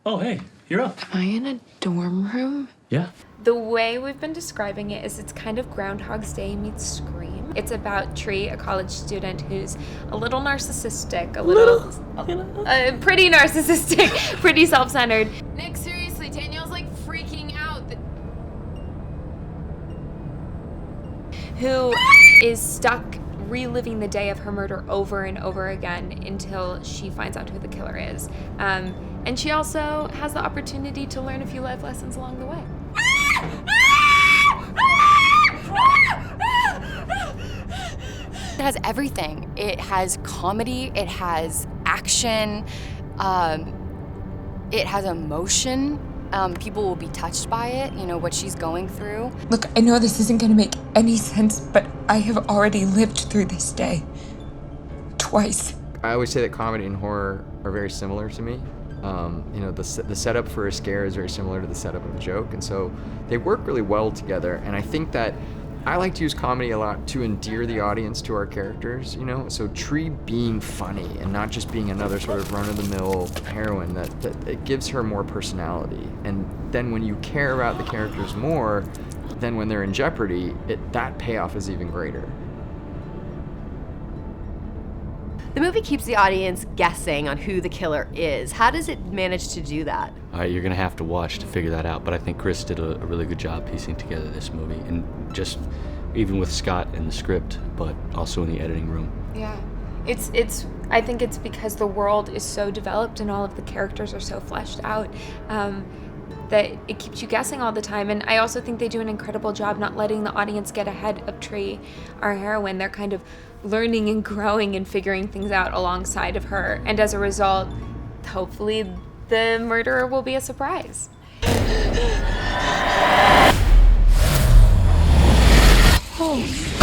Oh, hey, you're up. Am I in a dorm room? Yeah. The way we've been describing it is it's kind of Groundhog's Day meets Scream. It's about Tree, a college student who's a little narcissistic, pretty narcissistic, pretty self-centered. Nick, seriously, Danielle's like freaking out. Who is stuck reliving the day of her murder over and over again until she finds out who the killer is. And she also has the opportunity to learn a few life lessons along the way. It has everything. It has comedy, it has action, it has emotion. People will be touched by it, you know, what she's going through. Look, I know this isn't gonna make any sense, but I have already lived through this day. Twice. I always say that comedy and horror are very similar to me. You know, the setup for a scare is very similar to the setup of a joke, and so they work really well together. And I think that I like to use comedy a lot to endear the audience to our characters, you know? So Tree being funny and not just being another sort of run-of-the-mill heroine, that it gives her more personality. And then when you care about the characters more, then when they're in jeopardy, that payoff is even greater. The movie keeps the audience guessing on who the killer is. How does it manage to do that? You're gonna have to watch to figure that out, but I think Chris did a really good job piecing together this movie, and just even with Scott in the script, but also in the editing room. Yeah. I think it's because the world is so developed and all of the characters are so fleshed out, that it keeps you guessing all the time. And I also think they do an incredible job not letting the audience get ahead of Tree, our heroine. They're kind of learning and growing and figuring things out alongside of her. And as a result, hopefully the murderer will be a surprise. Oh.